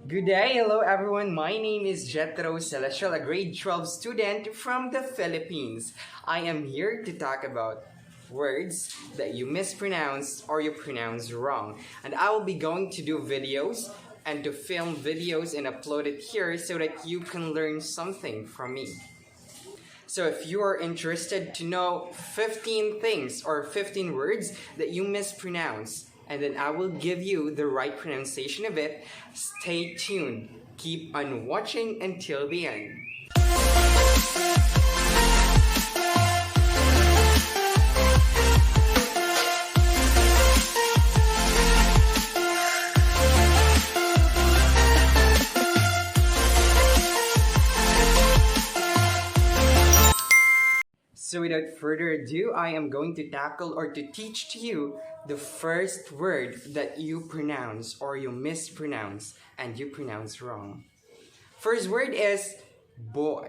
Good day, hello everyone. My name is Jetro A, a grade 12 student from the Philippines. I am here to talk about words that you mispronounce or you pronounce wrong. And I will be going to do videos and to film videos and upload it here so that you can learn something from me. So if you are interested to know 15 things or 15 words that you mispronounce, and then I will give you the right pronunciation of it, stay tuned. Keep on watching until the end. So without further ado, I am going to tackle or to teach to you the first word that you pronounce or you mispronounce and you pronounce wrong. First word is boy.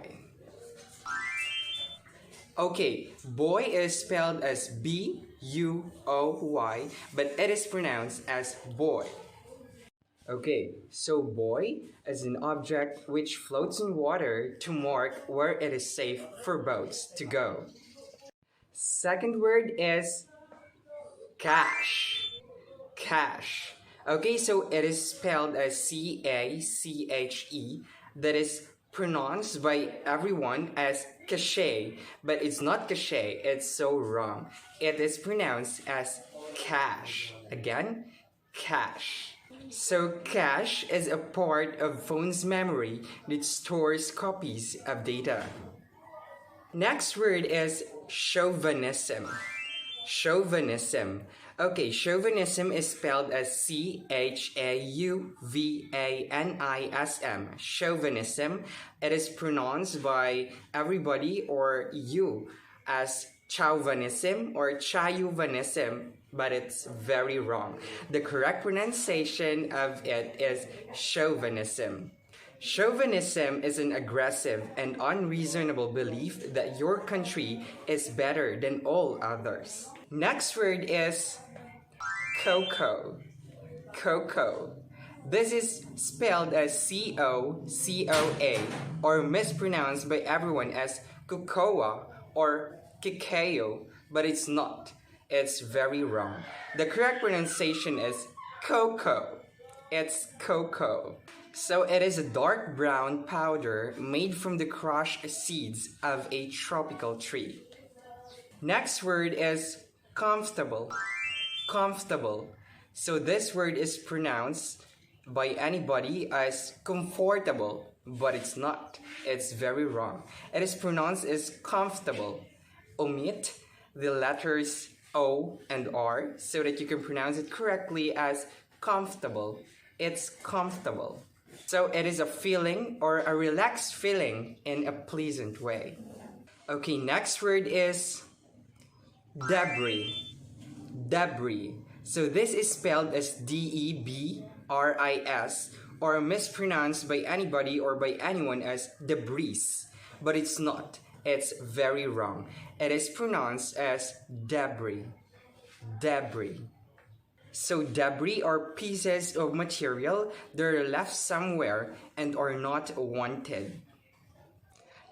Okay, boy is spelled as B-U-O-Y, but it is pronounced as boy. Okay, so buoy is an object which floats in water to mark where it is safe for boats to go. Second word is kash. Kash. Okay, so it is spelled as C-A-C-H-E, that is pronounced by everyone as cachet, but it's not cachet, it's so wrong. It is pronounced as cash. Again, cash. So cache is a part of phone's memory that stores copies of data. Next word is chauvinism. Chauvinism. Okay, chauvinism is spelled as C-H-A-U-V-A-N-I-S-M. Chauvinism. It is pronounced by everybody or you as chauvinism or chauvinism, but it's very wrong. The correct pronunciation of it is chauvinism. Chauvinism is an aggressive and unreasonable belief that your country is better than all others. Next word is cocoa. Cocoa. This is spelled as C-O-C-O-A or mispronounced by everyone as cocoa or cacao, but it's not. It's very wrong. The correct pronunciation is cocoa. It's cocoa. So it is a dark brown powder made from the crushed seeds of a tropical tree. Next word is comfortable. Comfortable. So this word is pronounced by anybody as comfortable, but it's not. It's very wrong. It is pronounced as comfortable. Omit the letters O and R so that you can pronounce it correctly as comfortable. It's comfortable. So it is a feeling or a relaxed feeling in a pleasant way. Okay, next word is debris. Debris. So this is spelled as D-E-B-R-I-S or mispronounced by anybody or by anyone as debris, but it's not. It's very wrong. It is pronounced as debris. Debris. So debris are pieces of material that are left somewhere and are not wanted.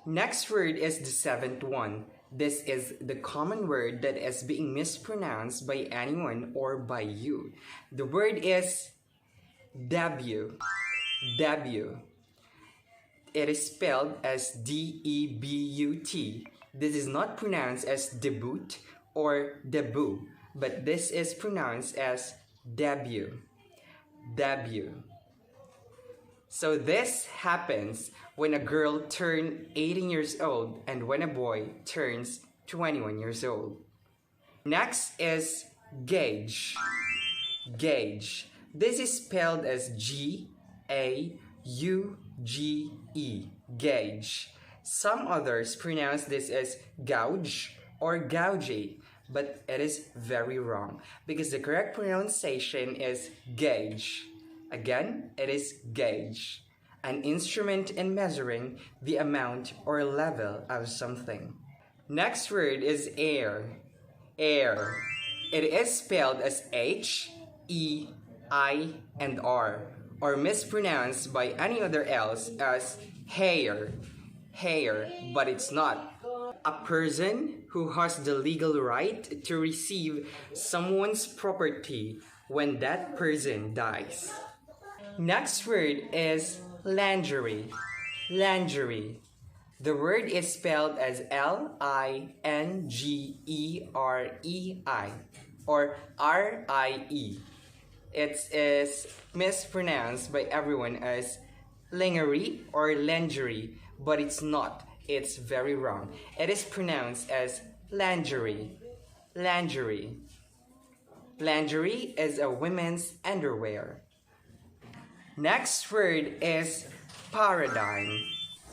Next word is the seventh one. This is the common word that is being mispronounced by anyone or by you. The word is debut. Debut. It is spelled as D-E-B-U-T. This is not pronounced as debut or debut, but this is pronounced as debut. Debut. So this happens when a girl turns 18 years old and when a boy turns 21 years old. Next is geidge. Geidge. This is spelled as G-A-U-G-E. Geidge. Some others pronounce this as gouge or gouge, but it is very wrong because the correct pronunciation is gauge. Again, it is gauge, an instrument in measuring the amount or level of something. Next word is air. Air. It is spelled as H-E-I and R or mispronounced by any other else as HEIR, HEIR, but it's not. A person who has the legal right to receive someone's property when that person dies. Next word is lingerie. Lingerie. The word is spelled as L-I-N-G-E-R-E-I or R-I-E. It is mispronounced by everyone as lingerie or lingerie, but it's not. It's very wrong. It is pronounced as lingerie. Lingerie. Lingerie is a women's underwear. Next word is paradigm.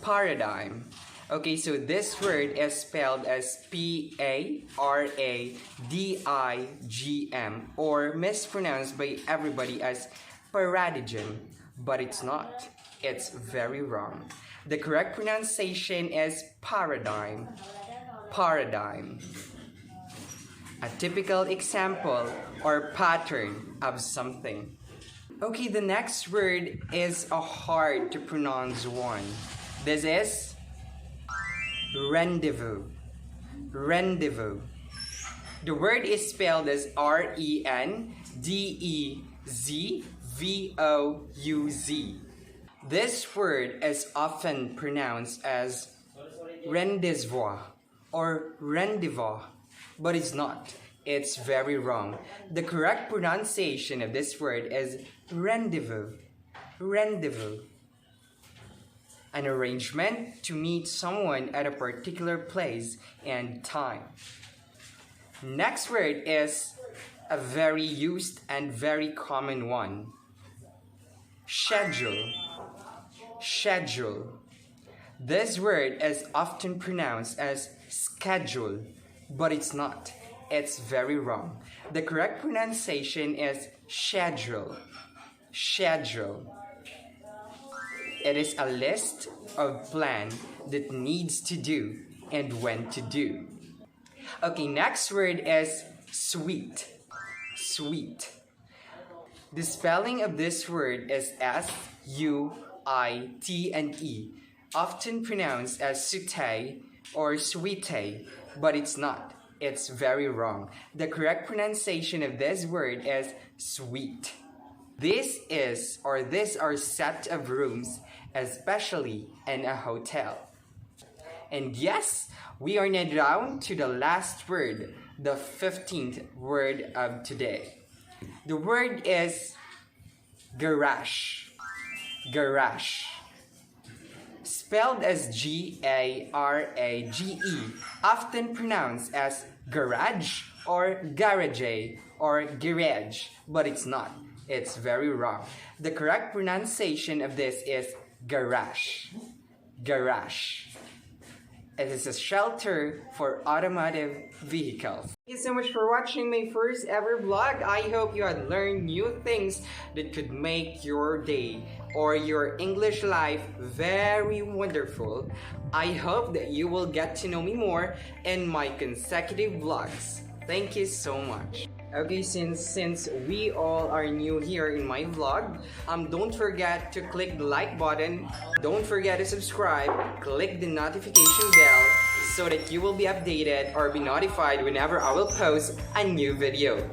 Paradigm. Okay, so this word is spelled as P-A-R-A-D-I-G-M or mispronounced by everybody as paradigm, but it's not. It's very wrong. The correct pronunciation is paradigm. Paradigm. A typical example or pattern of something. Okay, the next word is a hard to pronounce one. This is rendezvous. Rendezvous. The word is spelled as R-E-N-D-E-Z-V-O-U-Z. This word is often pronounced as rendezvous or rendezvous, but it's not. It's very wrong. The correct pronunciation of this word is rendezvous. Rendezvous. An arrangement to meet someone at a particular place and time. Next word is a very used and very common one. Schedule. Schedule. This word is often pronounced as schedule, but it's not. It's very wrong. The correct pronunciation is schedule. Schedule. It is a list of plans that needs to do and when to do. Okay, next word is swit. Swit. The spelling of this word is S-U-I-T-N-E, often pronounced as sute or sweete, but it's not. It's very wrong. The correct pronunciation of this word is sweet. These are set of rooms, especially in a hotel. And yes, we are now down to the last word, the 15th word of today. The word is garage. Garage. Spelled as G-A-R-A-G-E, often pronounced as garage or garage or garage, but it's not. It's very wrong. The correct pronunciation of this is garage. Garage. It is a shelter for automotive vehicles. Thank you so much for watching my first ever vlog. I hope you had learned new things that could make your day or your English life very wonderful. I hope that you will get to know me more in my consecutive vlogs. Thank you so much. Okay, since we all are new here in my vlog, don't forget to click the like button, don't forget to subscribe, click the notification bell so that you will be updated or be notified whenever I will post a new video.